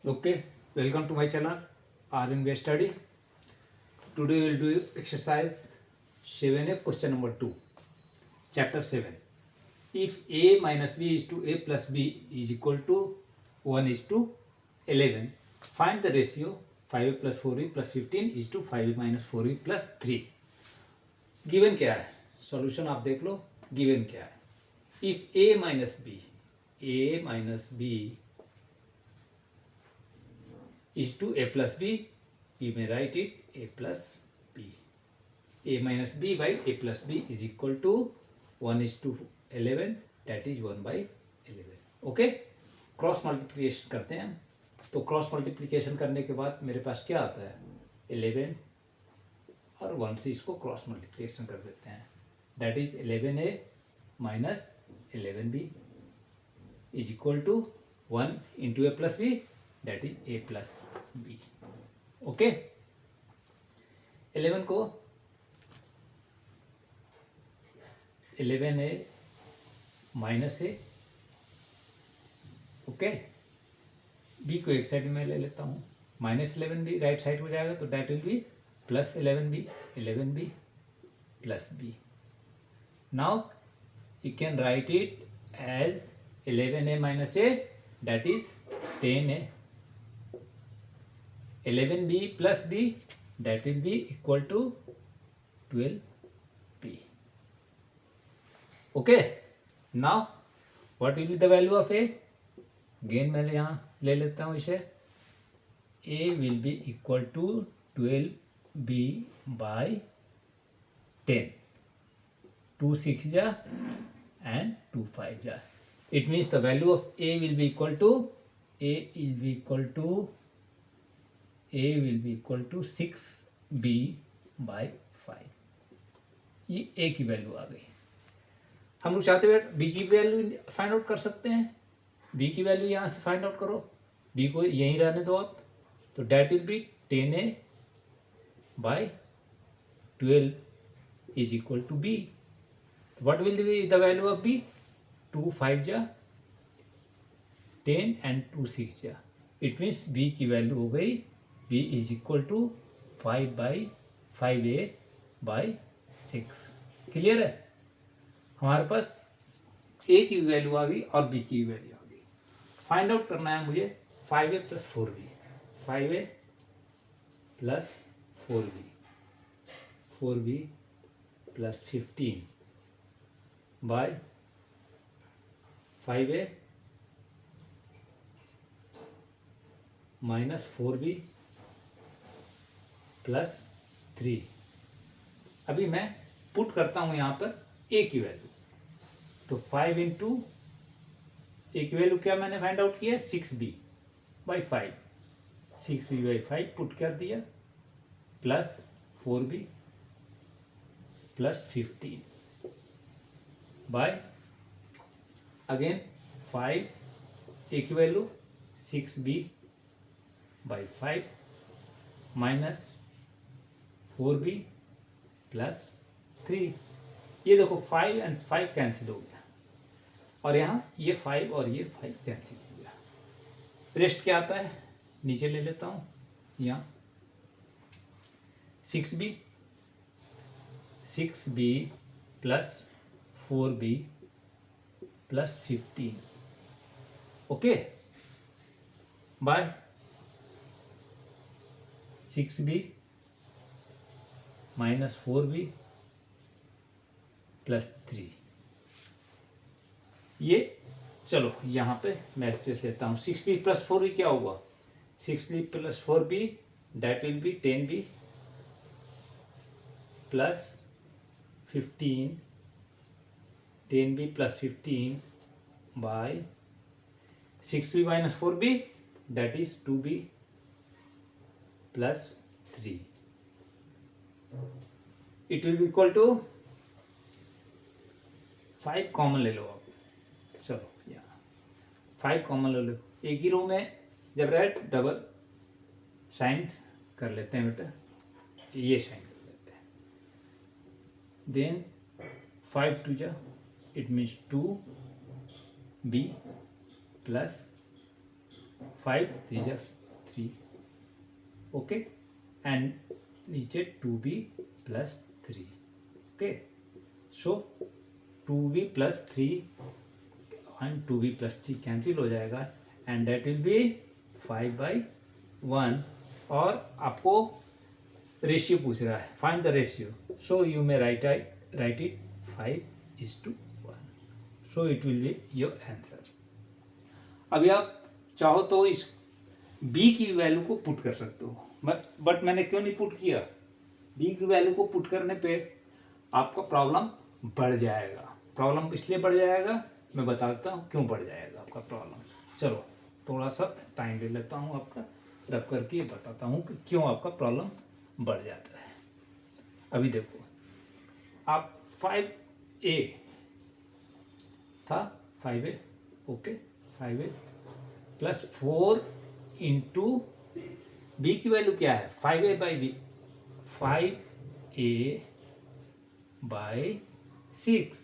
Okay, welcome to my channel RNB Study. Today we will do exercise 7A, question number 2, chapter 7. If A minus B is to A plus B is equal to 1 is to 11, find the ratio 5A plus 4B plus 15 is to 5A minus 4B plus 3. Given क्या है? Solution आप देख लो. Given क्या है? If A minus B is to A plus B, we may write it A plus B. A minus B by A plus B is equal to 1 is to 11, that is 1 by 11. Okay, cross multiplication करते हैं हम. तो cross multiplication करने के बाद मेरे पास क्या आता है? 11 और 1 से इसको क्रॉस मल्टीप्लिकेशन कर देते हैं. that is 11A minus 11B is equal to 1 into A plus B, that is A plus B. Okay, 11 को 11A minus A, okay, B को एक साइड में ले लेता हूँ. माइनस 11B राइट साइड हो जाएगा, तो that will be plus 11B plus B. Now you can write it as 11A minus A, that is 10A. 11B plus B, that will be equal to 12B. Okay, now what will be the value of A? Again मैं यहाँ ले लेता हूँ इसे. A will be equal to 12B by 10. 2 6 जा and 2 5 जा. It means the value of A will be equal to 6B by 5. ये A की वैल्यू आ गई. हम लोग चाहते हैं B की वैल्यू फाइंड आउट कर सकते हैं. B की वैल्यू यहाँ से फाइंड आउट करो. B को यहीं रहने दो आप. तो that will be 10A by 12 is equal to B. What will be the value of B? 2 5 जा 10 एंड 2 6 जा. इट मीन्स B की वैल्यू हो गई B is equal to 5A by 6. Clear है? हमारे पास A की वैल्यू आ गई और B की वैल्यू आ गई. फाइंड आउट करना है मुझे 5A plus 4B. 5A plus 4B plus 15 by 5A minus 4B plus 3. अभी मैं पुट करता हूँ यहाँ पर A की वैल्यू. तो 5 इंटू A की वैल्यू क्या मैंने फाइंड आउट किया? 6B by 5. 6B by 5 put कर दिया plus 4B plus 15 by again 5 A की value 6B by 5 minus 4B plus 3. ये देखो 5 एंड 5 कैंसिल हो गया और यहाँ ये 5 और ये 5 कैंसिल हो गया. रेस्ट क्या आता है? नीचे ले लेता हूँ. यहाँ 6B plus 4B plus 15. Okay, by 6B minus 4B plus 3. ये चलो यहाँ पे मैं स्पेस लेता हूँ. 6B प्लस 4B क्या होगा? 6B plus 4B that will be 10B plus 15. 10B plus 15 by 6B minus 4B that is 2B plus 3. It will be equal to 5 common ले लो आप. चलो यहाँ 5 कॉमन ले लो. एक ही रो में जब रेड डबल साइन कर लेते हैं बेटा, ये साइन कर लेते हैं. देन 5 2 जा, इट मीन्स 2B प्लस 5 3 जा 3, ओके, एंड नीचे 2b plus 3, okay, so 2b plus 3 and 2b plus 3 cancel हो जाएगा एंड दैट विल बी 5/1। और आपको रेशियो पूछ रहा है, find the ratio, so you may right it 5:1, so it will be your answer. अभी आप चाहो तो इस b की वैल्यू को पुट कर सकते हो, बट मैंने क्यों नहीं पुट किया, b की वैल्यू को पुट करने पे आपका प्रॉब्लम बढ़ जाएगा। प्रॉब्लम इसलिए बढ़ जाएगा, मैं बता देता हूँ क्यों बढ़ जाएगा आपका प्रॉब्लम। चलो थोड़ा सा टाइम ले लेता हूँ आपका, रब करके बताता हूँ कि क्यों आपका प्रॉब्लम बढ़ जाता है। अभी देखो, आप 5a था, 5a, okay, 5a plus 4 into B की वैल्यू क्या है, 5a by B, 5a by 6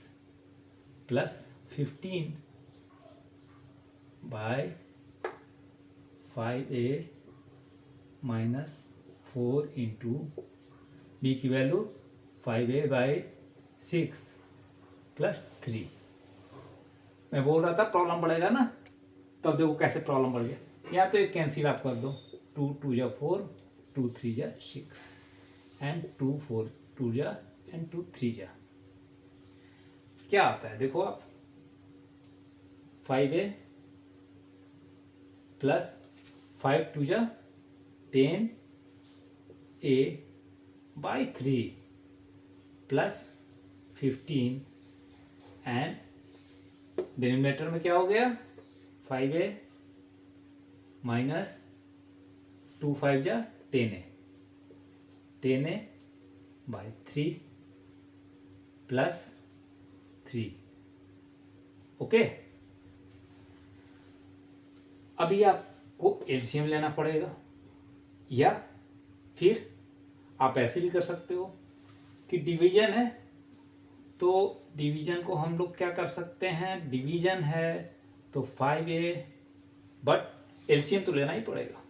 plus 15 by 5a minus 4 into B की वैल्यू 5a बाई 6 प्लस 3। मैं बोल रहा था प्रॉब्लम बढ़ेगा ना, तब देखो कैसे प्रॉब्लम बढ़ गया। या तो एक कैंसिल आप कर दो, 2 2 जा 4, 2 3 जा 6 एंड 2 4 2 जा एंड 2 3 जा, क्या आता है देखो आप, 5a प्लस 5 2 जा 10a by 3 plus 15 and denominator में क्या हो गया, 5a माइनस 2 5 जा 10a, 10a by 3 plus 3, okay. अभी आपको एलसीएम लेना पड़ेगा, या फिर आप ऐसे भी कर सकते हो कि डिवीजन है तो डिवीजन को हम लोग क्या कर सकते हैं, डिवीजन है तो 5a, बट एलसीएम तो लेना ही पड़ेगा,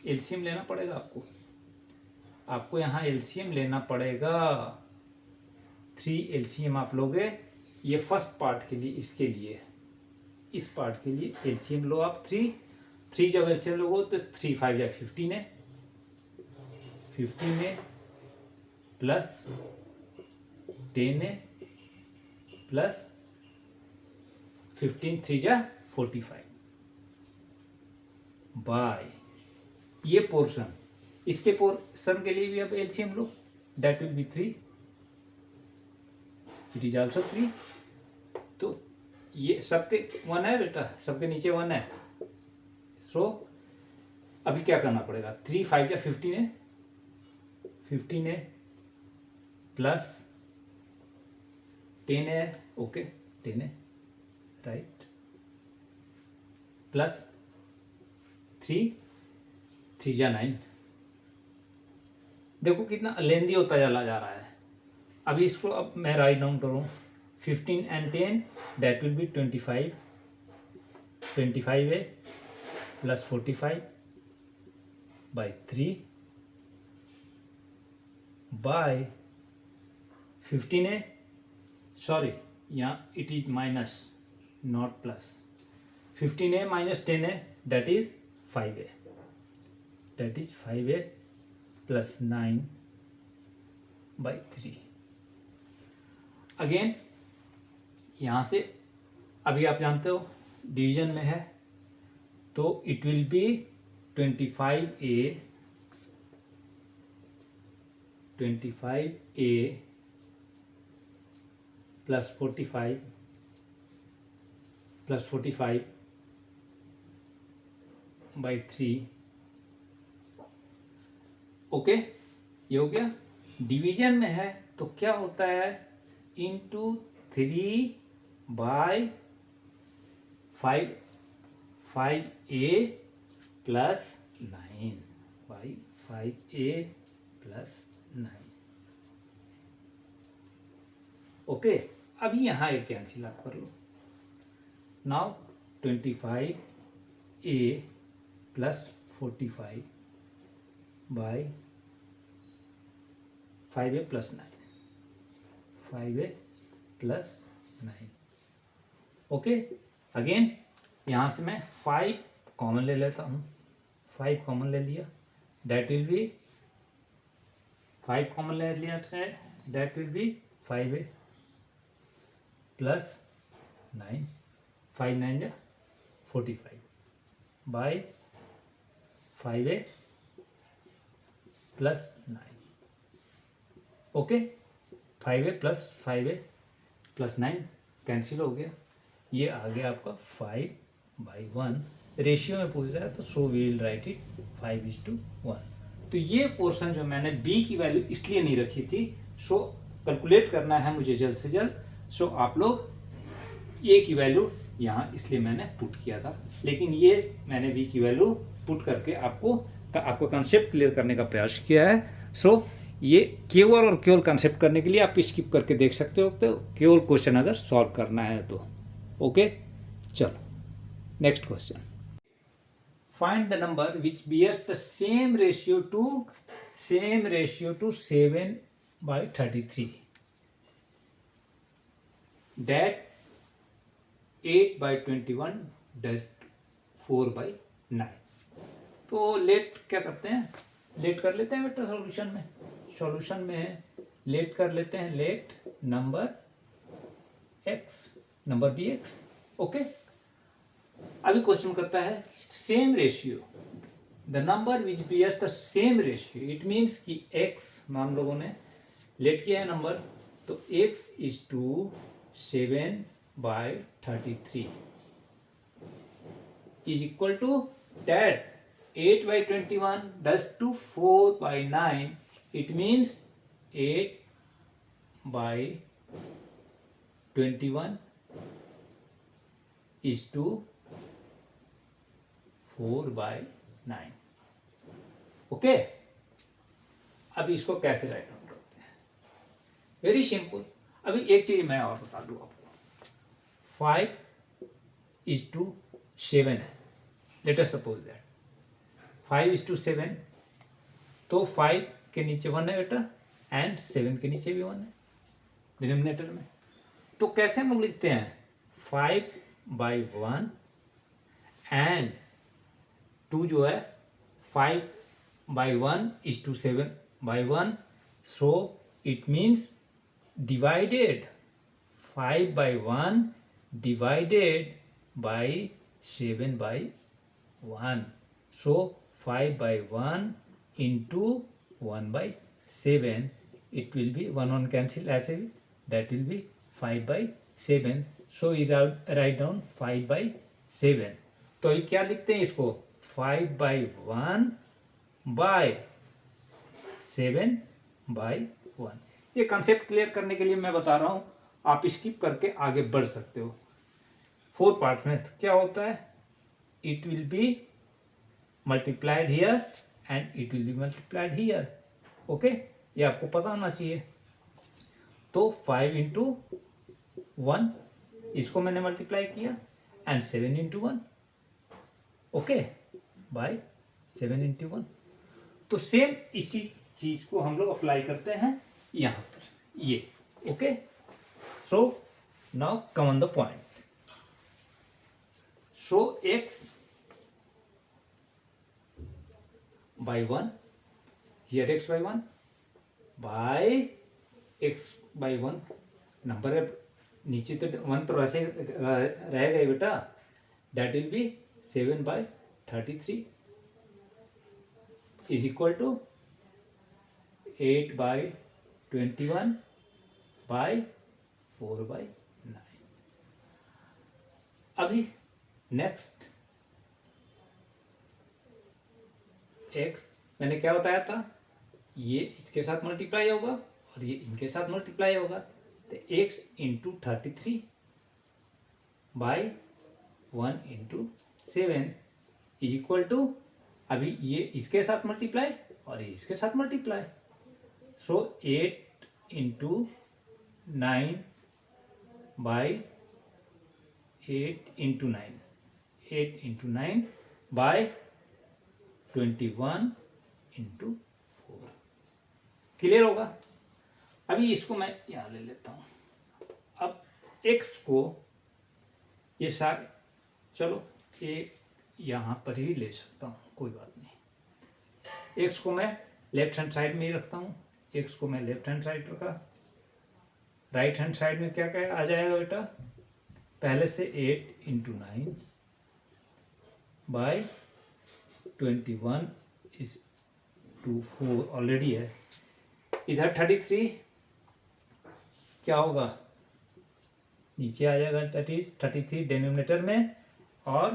एलसीएम लेना पड़ेगा आपको यहाँ एलसीएम लेना पड़ेगा। 3 एलसीएम आप लोगे, ये फर्स्ट पार्ट के लिए, इसके लिए, इस पार्ट के लिए एलसीएम लो आप 3 जब एलसीएम लोगो तो 3 5 या 15 है, 15 है प्लस 10 है प्लस 15 3 जा 45 बाय ये पोर्शन, इसके पोर्शन के लिए भी आप LCM low, that will be 3, it is also 3। तो ये सबके 1 है बेटा, सबके नीचे 1 है, सो अभी क्या करना पड़ेगा, 3 5 या 15 है, 15 है प्लस 10 है, ओके 10 है राइट, प्लस 3 3 जा 9। देखो कितना लेंदी होता चला जा रहा है। अभी इसको अब मैं राइट डाउन करूँ, 15 एंड 10 दैट विल बी 25, 25 है प्लस 45 बाई 3 बाय 15 है, सॉरी यहाँ it is minus not plus, 15 है माइनस 10 है दैट इज 5 है, दैट इज 5 है प्लस 9 बाई 3। अगेन यहाँ से अभी आप जानते हो डिवीजन में है तो it will B 25a plus 45 by 3, okay ये हो गया। डिवीजन में है तो क्या होता है, into 3 by 5a plus 9 by 5a plus 9, okay. अभी यहाँ एक कैंसिल आप कर लो, now 25a plus 45 by 5a plus 9, 5a plus 9। Okay, again यहाँ से मैं 5 कॉमन ले लेता हूँ, 5 कॉमन ले लिया, दैट विल बी 5 कॉमन ले लिया, that will be 5a plus 9, 5 9 जा 45 by 5a plus 9। Okay, 5a plus 9 cancel हो गया, ये आ गया आपका 5/1। रेशियो में पूछ रहा है तो so we will write it 5:1। तो ये पोर्शन जो मैंने b की वैल्यू इसलिए नहीं रखी थी, सो कैलकुलेट करना है मुझे जल्द से जल्द, सो आप लोग a की वैल्यू यहाँ इसलिए मैंने पुट किया था, लेकिन ये मैंने b की वैल्यू पुट करके आपको कंसेप्ट क्लियर करने का प्रयास किया है। सो ये केवल और केवल कंसेप्ट करने के लिए आप स्किप करके देख सकते हो, तो केवल क्वेश्चन अगर सॉल्व करना है तो। ओके, चलो next question. Find the number which bears the same ratio to 7/33 that 8/21 does 4/9। तो लेट क्या करते हैं, लेट कर लेते हैं बेटा सॉल्यूशन में लेट कर लेते हैं, let number B X. Okay, अभी क्वेश्चन करता है same ratio, the number which bears the same ratio, it means कि x हम लोगों ने लेट किया है नंबर, तो x is to 7/33 is equal to that 8/21 does to 4/9, it means 8/21 is to 4/9। Okay, अब इसको कैसे राइट डाउन करते हैं, वेरी सिंपल। अभी एक चीज मैं और बता दूं आपको, 5:7 है, लेट अस सपोज दैट 5:7, तो 5 के नीचे 1 है बेटा, एंड 7 के नीचे भी 1 है डिनोमिनेटर में। तो कैसे हम लोग लिखते हैं, 5/1 एंड 2 जो है 5/1 is to 7/1, so it means divided 5/1 divided by 7/1, so 5/1 into 1/7, it will be 1 cancel ऐसे भी, that will be 5/7, so we write down 5/7। तो ये क्या लिखते हैं इसको, 5/1 by 7/1। ये कंसेप्ट क्लियर करने के लिए मैं बता रहा हूँ, आप स्किप करके आगे बढ़ सकते हो। 4 पार्ट में क्या होता है, it will be multiplied here and it will be multiplied here। Okay, ये आपको पता होना चाहिए। तो 5 into 1 इसको मैंने मल्टीप्लाई किया, and 7 into 1, okay, by 7 into 1। तो सेम इसी चीज को हम लोग अप्लाई करते हैं यहां पर, ये। Okay, so now come on the point. So x by 1, here x by 1 by x by 1, number है नीचे तो 1 तो ऐसे रहेगा बेटा, that will be 7/33 is equal to 8/21 by 4/9। अभी नेक्स्ट x मैंने क्या बताया था, ये इसके साथ मल्टीप्लाई होगा और ये इनके साथ मल्टीप्लाई होगा, तो x into 33 by 1 into 7 is equal to, अभी ये इसके साथ मल्टीप्लाई और ये इसके साथ multiply, so 8 into 9 by 8 into 9 by 21 into 4। Clear होगा। अभी इसको मैं यहाँ ले लेता हूँ। अब x को ये सारे, चलो ये यहाँ पर ही ले सकता हूँ, कोई बात नहीं। x को मैं लेफ्ट हैंड साइड में ही रखता हूँ। x को मैं लेफ्ट हैंड साइड रखा। राइट हैंड साइड में क्या क्या आ जाएगा बेटा, पहले से 8 into 9 by 21 is to 4 already है। इधर 33 क्या होगा, नीचे आ जाएगा, दैट इज 33 डिनोमिनेटर में, और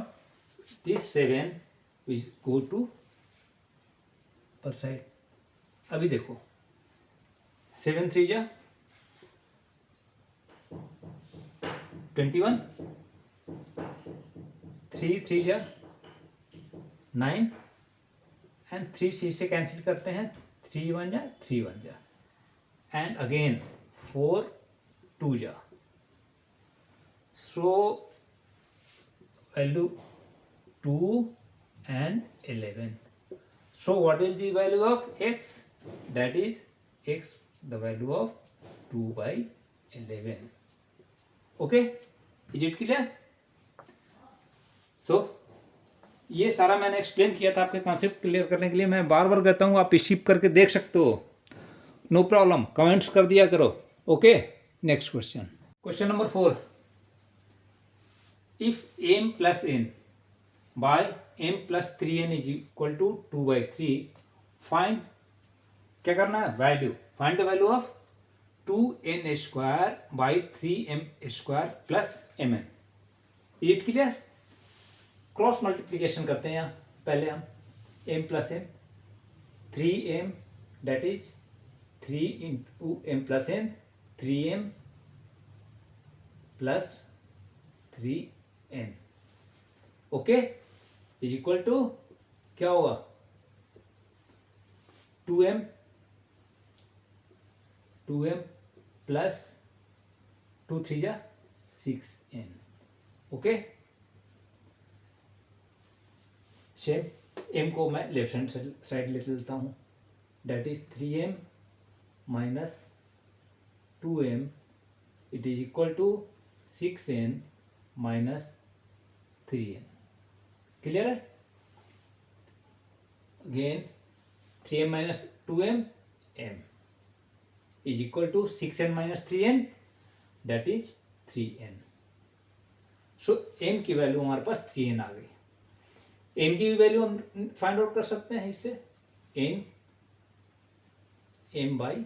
दिस 7 इज गो टू पर साइड। अभी देखो 7 3 जा 21, 3 3 जा 9 एंड 3 सी से कैंसिल करते हैं, 3 1 जा 3 1 जा, एंड अगेन 4 2 जा। So value 2 and 11. So what is the value of x? That is x, the value of 2 by 11. Okay, is it clear? So ये सारा मैंने एक्सप्लेन किया था आपके कॉन्सेप्ट क्लियर करने के लिए। मैं बार बार कहता हूँ, आप शिप करके देख सकते हो, नो प्रॉब्लम, कमेंट्स कर दिया करो। Okay, next question, question number 4। If m plus n by m plus 3n is equal to 2 by 3, find, क्या करना है, value, find the value of 2n square by 3m square plus mn। Is it clear? Cross multiplication करते हैं यहाँ, पहले हम m plus m, 3m that is 3 into m plus n, 3m plus 3n, okay, is equal to क्या होगा, 2m plus 2 3 जा 6n, okay. Same m को मैं लेफ्ट हैंड साइड ले लेता हूँ, that is 3m minus 2m, it is equal to 6n minus 3n। Clear है? Again 3m minus 2m m is equal to 6n minus 3n, that is 3n। So m की value हमारे पास 3n आ गई। n की भी value हम find out कर सकते हैं इससे, m by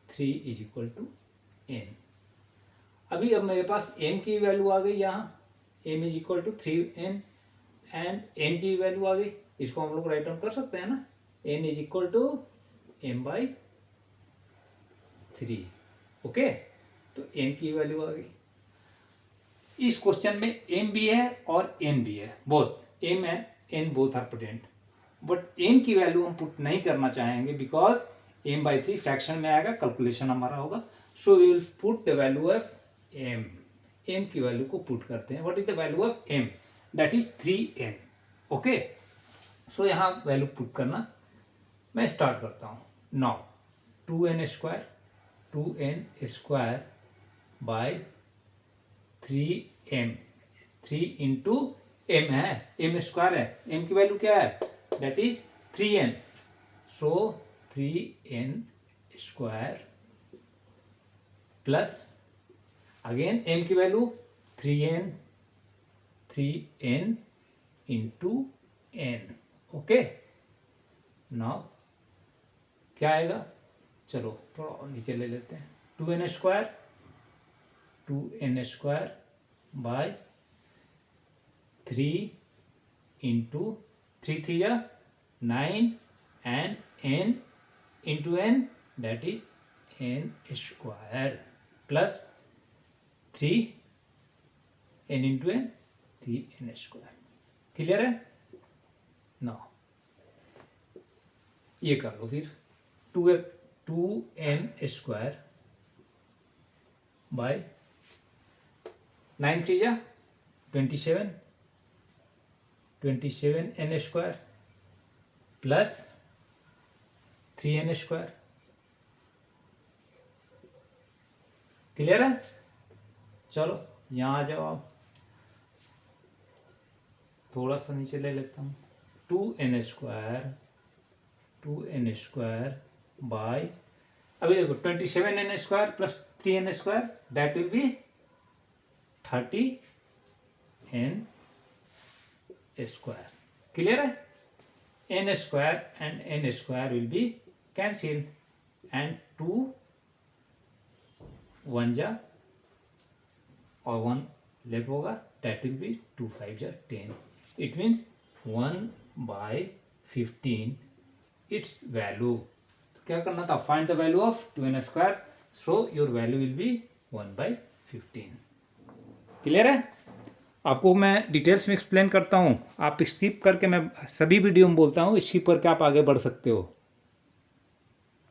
3 is equal to n। अभी अब मेरे पास m की वैल्यू आ गई यहाँ, m is equal to 3n, and n की वैल्यू आ गई, इसको हम लोग राइट डाउन कर सकते हैं ना, n is equal to m by 3, okay. तो n की वैल्यू आ गई। इस क्वेश्चन में m भी है और n भी है, both m and n both are present, but n की वैल्यू हम पुट नहीं करना चाहेंगे बिकॉज m बाई 3 फ्रैक्शन में आएगा, कैलकुलेशन हमारा होगा। So we will put the value of m, m की वैल्यू को पुट करते हैं। What is the value of m? That is 3n, okay. So यहाँ वैल्यू पुट करना मैं स्टार्ट करता हूँ। Now 2n square by 3m, 3 into m है, m स्क्वायर है, m की वैल्यू क्या है, that is 3n। So 3n square plus again m की value 3n into n, okay. Now क्या आएगा, चलो थोड़ा और नीचे ले लेते हैं, 2n स्क्वायर बाय 3 इंटू 3 3 या 9 and n into n, that is n square plus 3n into n, 3n square. Clear है? नाउ ये कर लो फिर, 2n स्क्वायर बाय 9 3 या 27n square plus 3n²। Clear है? चलो यहाँ आ जाओ आप, थोड़ा सा नीचे ले लेता हूँ। 2n² बाय, अभी देखो 27n² plus 3n² that will be 30n²। Clear है? n² and n² will be cancelled and 2 1 जा और 1 लेफ्ट होगा, that will be 2 5 जा 10। It means 1/15 its value। तो क्या करना था? Find the value of 2n², so your value will be 1/15। Clear है? आपको मैं डिटेल्स में एक्सप्लेन करता हूँ, आप स्किप करके, मैं सभी वीडियो में बोलता हूँ स्किप करके आप आगे बढ़ सकते हो।